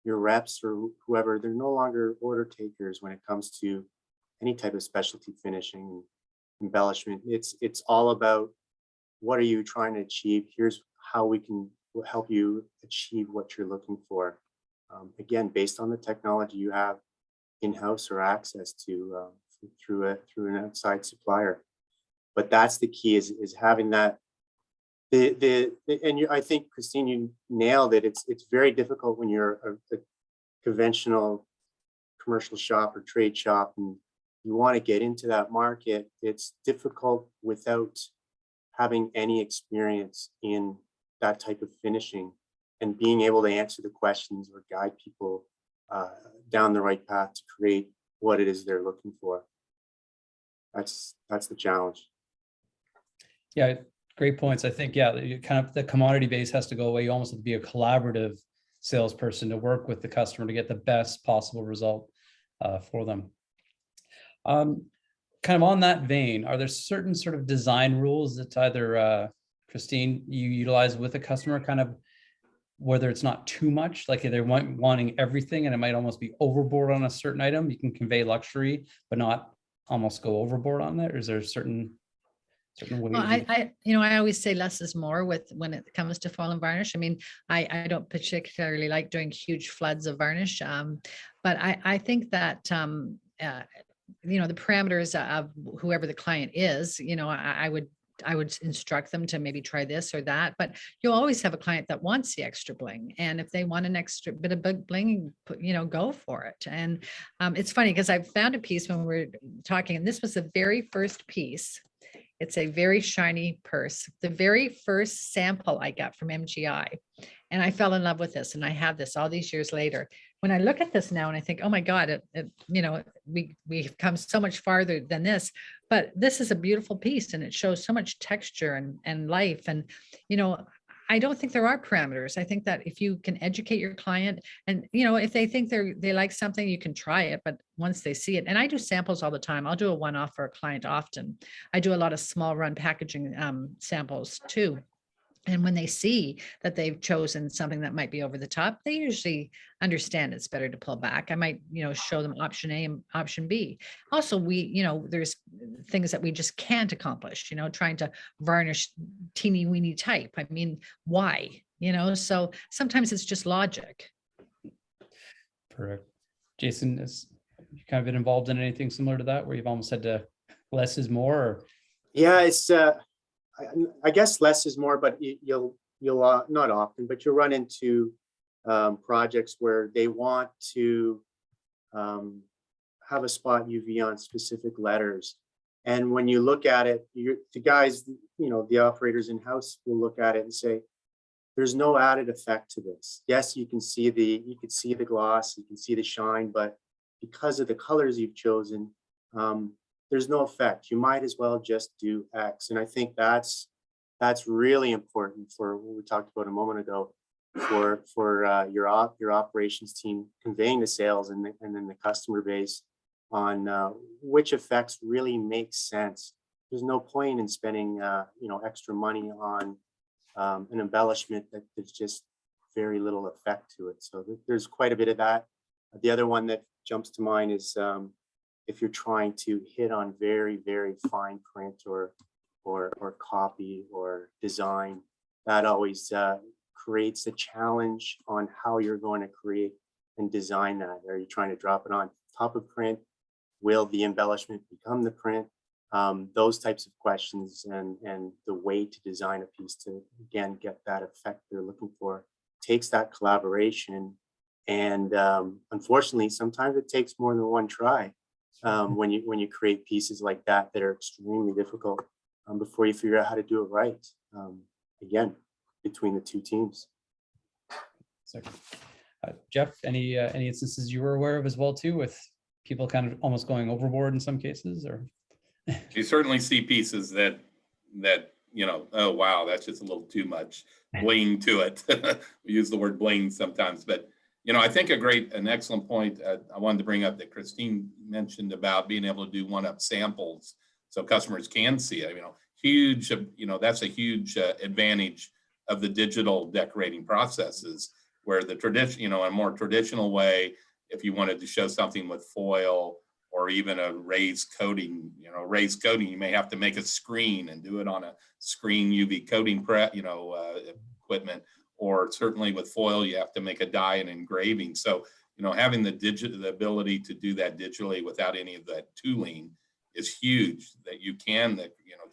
your reps or whoever, they're no longer order takers when it comes to any type of specialty finishing, embellishment. It's all about, what are you trying to achieve? Here's how we can help you achieve what you're looking for. Again, based on the technology you have in-house or access to through an outside supplier. But that's the key, is having that. I think, Christine, you nailed it. It's very difficult when you're a conventional commercial shop or trade shop and you want to get into that market. It's difficult without having any experience in that type of finishing and being able to answer the questions or guide people down the right path to create what it is they're looking for. That's the challenge. Yeah, great points. I think, kind of the commodity base has to go away. You almost have to be a collaborative salesperson to work with the customer to get the best possible result for them. Kind of on that vein, are there certain sort of design rules that either Christine, you utilize with a customer, kind of whether it's not too much, like they're wanting everything and it might almost be overboard on a certain item? You can convey luxury, but not almost go overboard on that? Or is there certain ways? Well, I always say less is more when it comes to foil and varnish. I mean, I don't particularly like doing huge floods of varnish, but I think that the parameters of whoever the client is, I would instruct them to maybe try this or that, but you'll always have a client that wants the extra bling. And if they want an extra bit of bling, go for it. And it's funny because I found a piece when we were talking, and this was the very first piece. It's a very shiny purse. The very first sample I got from MGI, and I fell in love with this. And I have this all these years later. When I look at this now and I think, oh my God, we've come so much farther than this, but this is a beautiful piece and it shows so much texture and life. And, I don't think there are parameters. I think that if you can educate your client and, if they think they like something, you can try it. But once they see it, and I do samples all the time, I'll do a one-off for a client often. I do a lot of small run packaging samples too. And when they see that they've chosen something that might be over the top, they usually understand it's better to pull back. I might, show them option A and option B. Also, there's things that we just can't accomplish, trying to varnish teeny weeny type. I mean, why? So sometimes it's just logic. Perfect. Jason, has you kind of been involved in anything similar to that, where you've almost had to less is more? Or? Yeah, it's I guess less is more, but you'll not often, but you'll run into projects where they want to have a spot UV on specific letters. And when you look at it, the guys, the operators in-house will look at it and say, there's no added effect to this. Yes, you can see the gloss, you can see the shine, but because of the colors you've chosen, there's no effect. You might as well just do X. And I think that's really important for what we talked about a moment ago, for your operations team conveying the sales and then the customer base on which effects really make sense. There's no point in spending extra money on an embellishment that there's just very little effect to it. So there's quite a bit of that. The other one that jumps to mind is if you're trying to hit on very, very fine print or copy or design, that always creates a challenge on how you're going to create and design that. Are you trying to drop it on top of print? Will the embellishment become the print? Those types of questions and the way to design a piece to, again, get that effect they're looking for takes that collaboration. And unfortunately, sometimes it takes more than one try when you create pieces like that are extremely difficult before you figure out how to do it right. Again, between the two teams. So, Jeff, any instances you were aware of as well too, with people kind of almost going overboard in some cases, or? You certainly see pieces that oh wow, that's just a little too much bling to it. We use the word bling sometimes, but I think an excellent point I wanted to bring up that Christine mentioned about being able to do one-up samples so customers can see it. Huge, that's a huge advantage of the digital decorating processes, where the tradition, a more traditional way, if you wanted to show something with foil or even a raised coating, you may have to make a screen and do it on a screen UV coating equipment, or certainly with foil, you have to make a die and engraving. So, having the ability to do that digitally without any of that tooling is huge, that you can,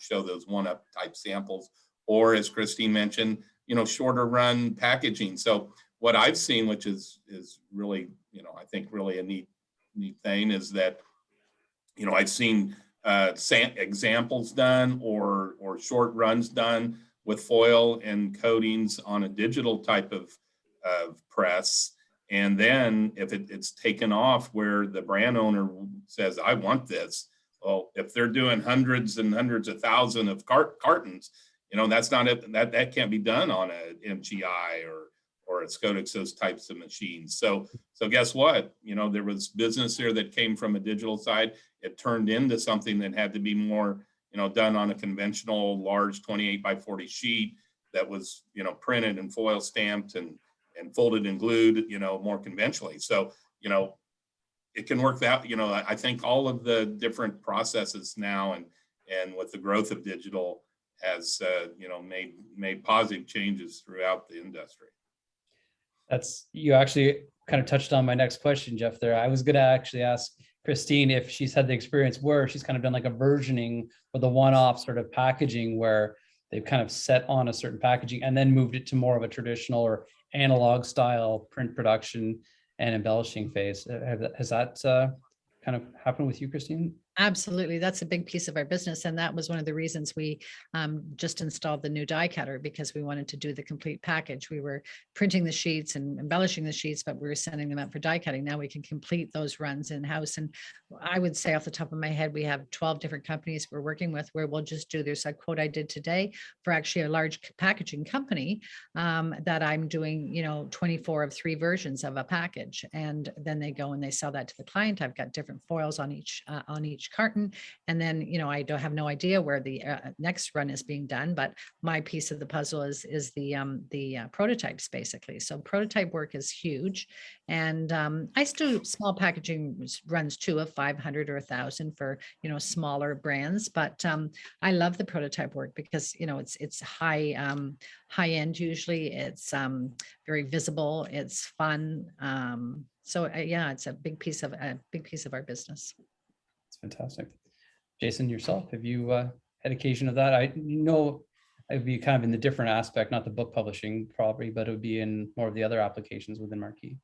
show those one-up type samples, or as Christine mentioned, shorter run packaging. So what I've seen, which is really, I think really a neat thing, is that, I've seen examples done or short runs done with foil and coatings on a digital type of press. And then if it's taken off where the brand owner says, I want this. Well, if they're doing hundreds and hundreds of thousands of cartons, that's not it. That can't be done on a MGI or a Scodex, those types of machines. So guess what? There was business here that came from a digital side. It turned into something that had to be more, done on a conventional large 28 by 40 sheet that was, printed and foil stamped and folded and glued, more conventionally. So, it can work that, I think all of the different processes now and with the growth of digital has, made positive changes throughout the industry. You actually kind of touched on my next question, Jeff, there. I was going to actually ask Christine if she's had the experience where she's kind of done like a versioning or the one-off sort of packaging where they've kind of set on a certain packaging and then moved it to more of a traditional or analog style print production and embellishing phase. Has that kind of happened with you, Christine? Absolutely. That's a big piece of our business. And that was one of the reasons we just installed the new die cutter, because we wanted to do the complete package. We were printing the sheets and embellishing the sheets, but we were sending them out for die cutting. Now we can complete those runs in-house. And I would say off the top of my head, we have 12 different companies we're working with where we'll just do, there's a quote I did today for actually a large packaging company that I'm doing, 24 of 3 versions of a package. And then they go and they sell that to the client. I've got different foils on each each carton. And then, I don't have no idea where the next run is being done, but my piece of the puzzle is the prototypes basically. So prototype work is huge. And I still do small packaging runs too of 500 or 1,000 for, smaller brands. But I love the prototype work because, it's high end usually. It's very visible. It's fun. Yeah, it's a big piece of our business. It's fantastic. Jason, yourself, have you had occasion of that? I know it'd be kind of in the different aspect, not the book publishing probably, but it would be in more of the other applications within Marquee.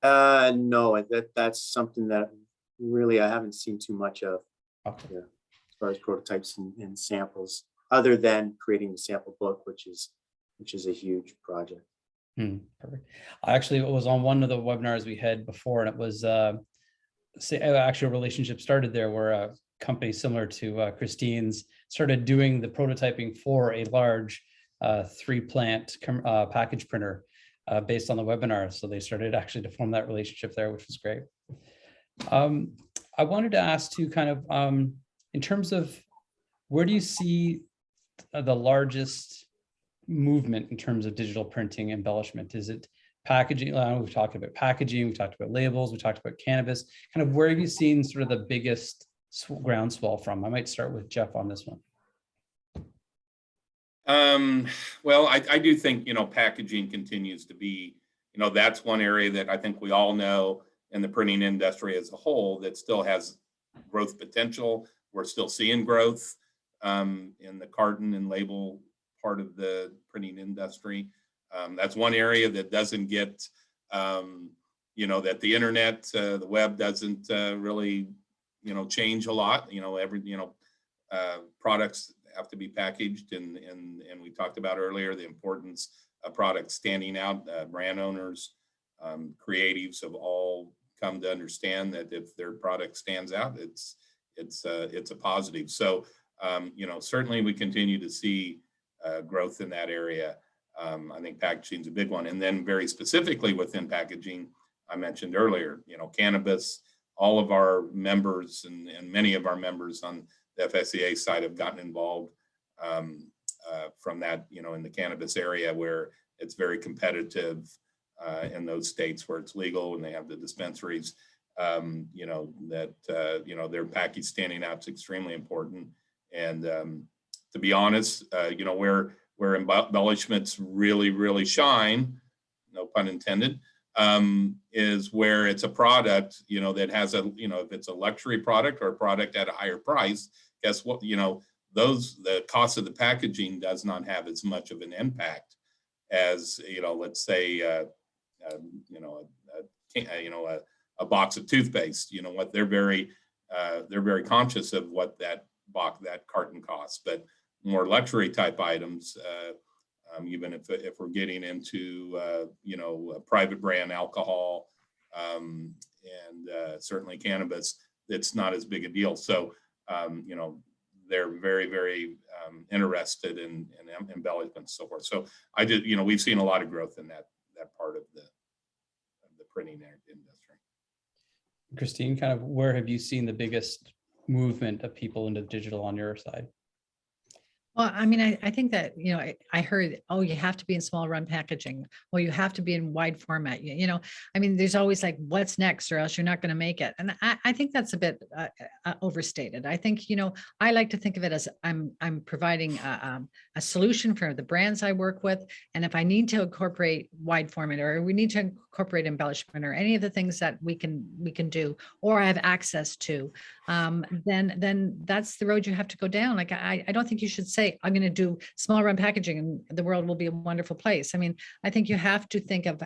No, that's something that really I haven't seen too much of. Okay. Yeah, as far as prototypes and samples, other than creating the sample book, which is a huge project. Perfect. I actually was on one of the webinars we had before, and it was actually a relationship started there where a company similar to Christine's started doing the prototyping for a large 3-plant package printer based on the webinar. So they started actually to form that relationship there, which was great. I wanted to ask too, kind of in terms of where do you see the largest movement in terms of digital printing embellishment? Is it packaging? We've talked about packaging, we've talked about labels, we talked about cannabis. Kind of where have you seen sort of the biggest groundswell from? I might start with Jeff on this one. Well, I do think, packaging continues to be, that's one area that I think we all know in the printing industry as a whole that still has growth potential. We're still seeing growth in the carton and label part of the printing industry. That's one area that doesn't get, that the internet, the web doesn't really, change a lot. Products have to be packaged, and we talked about earlier the importance of products standing out. Brand owners, creatives have all come to understand that if their product stands out, it's a positive. So certainly we continue to see growth in that area. I think packaging is a big one, and then very specifically within packaging, I mentioned earlier, cannabis. All of our members and many of our members on the FSCA side have gotten involved from that, in the cannabis area where it's very competitive in those states where it's legal and they have the dispensaries. Their package standing out is extremely important. And to be honest, where embellishments really, really shine, no pun intended, is where it's a product, that has if it's a luxury product or a product at a higher price, guess what, the cost of the packaging does not have as much of an impact as, let's say, a box of toothpaste. What they're very conscious of what that carton costs, but more luxury type items, even if we're getting into private brand alcohol and certainly cannabis, it's not as big a deal. So they're very, very interested in embellishments and so forth. So we've seen a lot of growth in that part of the printing industry. Christine, kind of where have you seen the biggest movement of people into digital on your side? Well, I mean, I think that, I heard, oh, you have to be in small run packaging. Well, you have to be in wide format. I mean, there's always like, what's next, or else you're not going to make it. And I think that's a bit overstated. I think, I like to think of it as I'm providing a solution for the brands I work with. And if I need to incorporate wide format, or we need to incorporate embellishment, or any of the things that we can do, or I have access to, then that's the road you have to go down. Like, I don't think you should say, I'm going to do small run packaging and the world will be a wonderful place. I mean, I think you have to think of,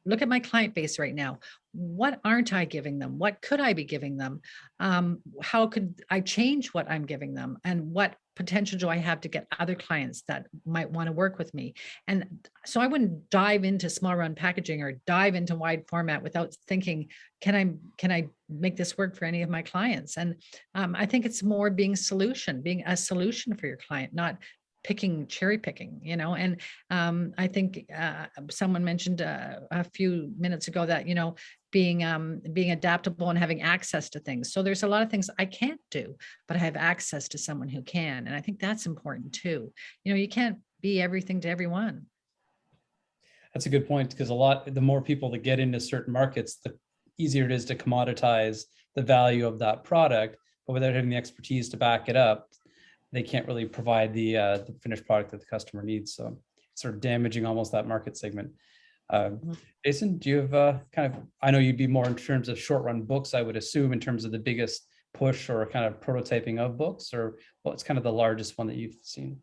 look at my client base right now. What aren't I giving them? What could I be giving them? How could I change what I'm giving them? And what potential do I have to get other clients that might want to work with me? And so I wouldn't dive into small run packaging or dive into wide format without thinking, can I make this work for any of my clients? And I think it's more being a solution for your client, not cherry picking, you know, and I think someone mentioned a few minutes ago that, you know, being adaptable and having access to things. So there's a lot of things I can't do, but I have access to someone who can. And I think that's important too. You know, you can't be everything to everyone. That's a good point, because the more people that get into certain markets, the easier it is to commoditize the value of that product, but without having the expertise to back it up, they can't really provide the finished product that the customer needs. So it's sort of damaging almost that market segment. Jason, do you have I know you'd be more in terms of short run books, I would assume, in terms of the biggest push or kind of prototyping of books, or what's kind of the largest one that you've seen?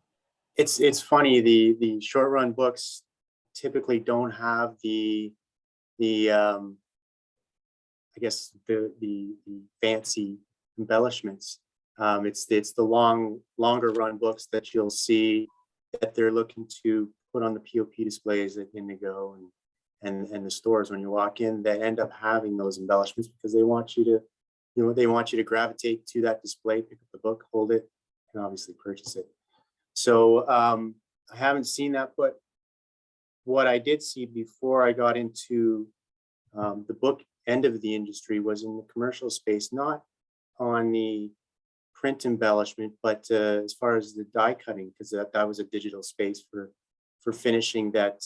It's funny, the short run books typically don't have the I guess the fancy embellishments. It's the longer run books that you'll see that they're looking to put on the POP displays at Indigo and the stores when you walk in, that end up having those embellishments because they want you to, you know, they want you to gravitate to that display, pick up the book, hold it, and obviously purchase it. So I haven't seen that, but what I did see before I got into the book end of the industry was in the commercial space, not on the print embellishment, but as far as the die cutting, because that was a digital space for finishing that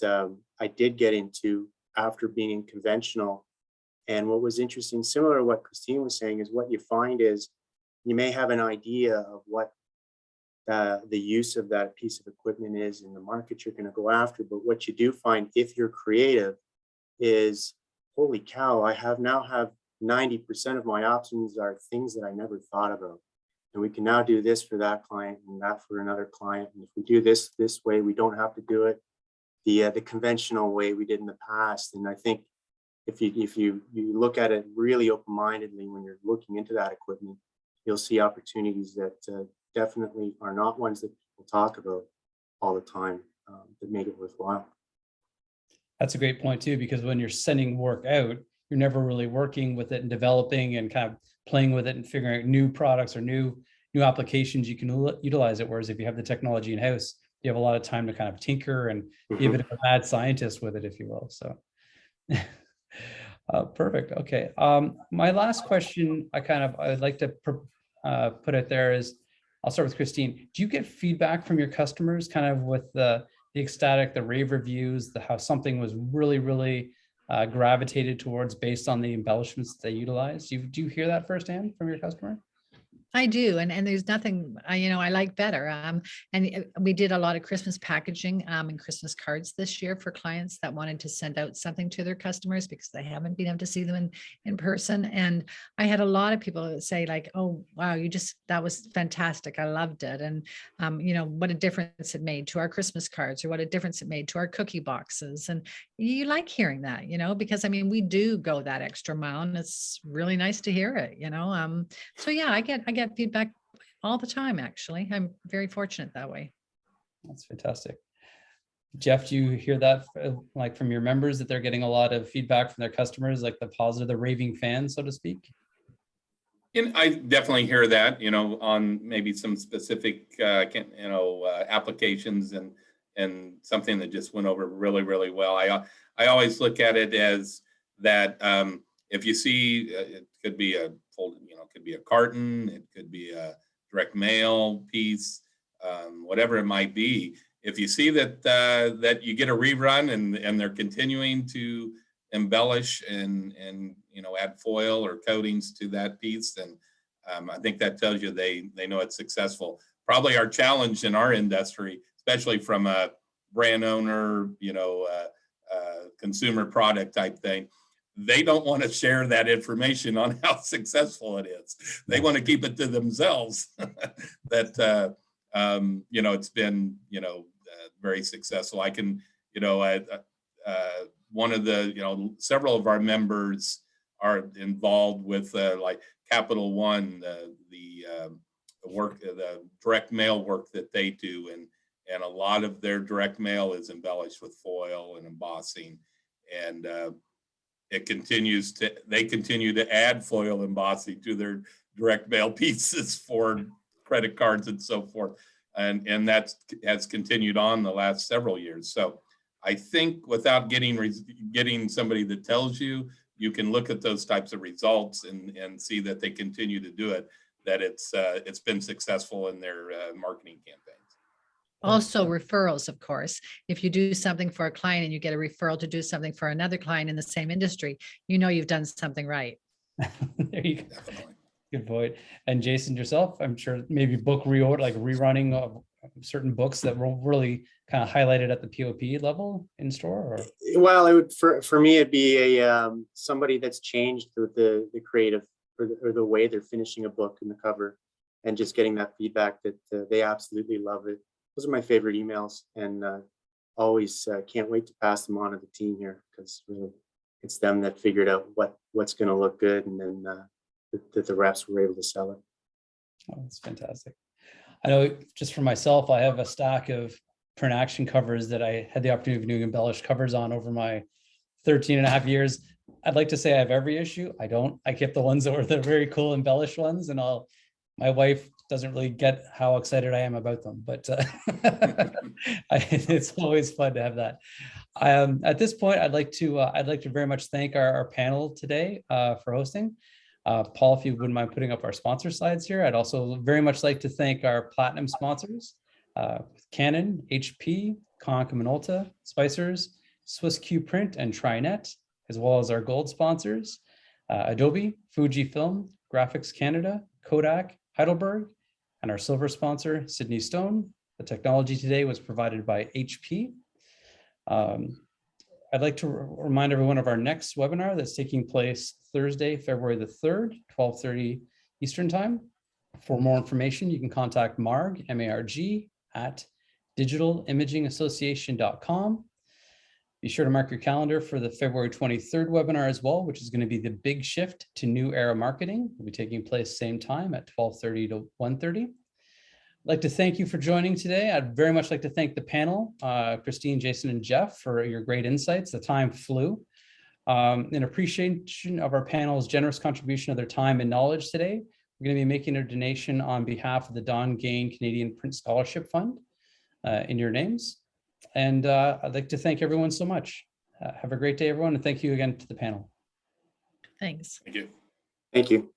I did get into after being in conventional. And what was interesting, similar to what Christine was saying, is what you find is you may have an idea of what the use of that piece of equipment is in the market you're going to go after. But what you do find, if you're creative, is, holy cow, I now have 90% of my options are things that I never thought about. And we can now do this for that client and that for another client. And if we do this way, we don't have to do it the conventional way we did in the past. And I think if you look at it really open-mindedly when you're looking into that equipment, you'll see opportunities that definitely are not ones that people talk about all the time, that make it worthwhile. That's a great point too, because when you're sending work out, you're never really working with it and developing and kind of playing with it and figuring out new products or new applications you can utilize it. Whereas if you have the technology in house, you have a lot of time to kind of tinker and be a bit of a mad scientist with it, if you will. So perfect. Okay. My last question, I'd like to put it there is, I'll start with Christine. Do you get feedback from your customers kind of with the ecstatic, the rave reviews, how something was really, really gravitated towards based on the embellishments that they utilize? Do you hear that firsthand from your customer? I do. And there's nothing, I like better. And we did a lot of Christmas packaging and Christmas cards this year for clients that wanted to send out something to their customers because they haven't been able to see them in person. And I had a lot of people say like, oh, wow, that was fantastic. I loved it. And, what a difference it made to our Christmas cards, or what a difference it made to our cookie boxes. And you like hearing that, because we do go that extra mile, and it's really nice to hear it, so yeah, I get feedback all the time, actually. I'm very fortunate that way. That's fantastic. Jeff, do you hear that like from your members, that they're getting a lot of feedback from their customers, like the positive, the raving fans, so to speak? And I definitely hear that, on maybe some specific, applications and something that just went over really, really well. I always look at it as that if you see, it could be a folded, it could be a carton, it could be a direct mail piece, whatever it might be. If you see that you get a rerun and they're continuing to embellish and add foil or coatings to that piece, then I think that tells you they know it's successful. Probably our challenge in our industry, especially from a brand owner, consumer product type thing, they don't want to share that information on how successful it is. They want to keep it to themselves. That it's been very successful. I can one of the several of our members are involved with like Capital One, the work, the direct mail work that they do, and a lot of their direct mail is embellished with foil and embossing, and they continue to add foil embossing to their direct mail pieces for credit cards and so forth. and that has continued on the last several years. So I think without getting somebody that tells you, you can look at those types of results and see that they continue to do it, that it's been successful in their marketing campaigns. Also referrals, of course. If you do something for a client and you get a referral to do something for another client in the same industry, you know you've done something right. There you go. Definitely. Good point. And Jason, yourself, I'm sure maybe book reorder, like rerunning of certain books that were really kind of highlighted at the POP level in store, or? Well, it would, for me, it'd be a somebody that's changed the creative or the way they're finishing a book in the cover, and just getting that feedback that they absolutely love it. Those are my favorite emails, and always can't wait to pass them on to the team here, because really it's them that figured out what's going to look good, and then that the reps were able to sell it. Oh, that's fantastic. I know just for myself, I have a stack of print action covers that I had the opportunity of doing embellished covers on over my 13 and a half years. I'd like to say I have every issue. I don't. I kept the ones that were the very cool embellished ones, and my wife doesn't really get how excited I am about them, but it's always fun to have that. At this point, I'd like to very much thank our panel today for hosting. Paul, if you wouldn't mind putting up our sponsor slides here. I'd also very much like to thank our platinum sponsors, Canon, HP, Konica Minolta, Spicers, Swiss Q Print, and TriNet, as well as our gold sponsors, Adobe, Fujifilm, Graphics Canada, Kodak, Heidelberg, and our silver sponsor, Sydney Stone. The technology today was provided by HP. I'd like to remind everyone of our next webinar that's taking place Thursday, February the 3rd, 12:30 Eastern Time. For more information, you can contact Marg, M-A-R-G, at digitalimagingassociation.com. Be sure to mark your calendar for the February 23rd webinar as well, which is going to be the big shift to new era marketing. Will be taking place same time at 12:30 to 1:30. I'd like to thank you for joining today. I'd very much like to thank the panel, Christine, Jason, and Jeff, for your great insights. The time flew. In appreciation of our panel's generous contribution of their time and knowledge today, we're going to be making a donation on behalf of the Don Gain Canadian Print Scholarship Fund in your names. And I'd like to thank everyone so much. Have a great day, everyone, and thank you again to the panel. Thanks. Thank you. Thank you.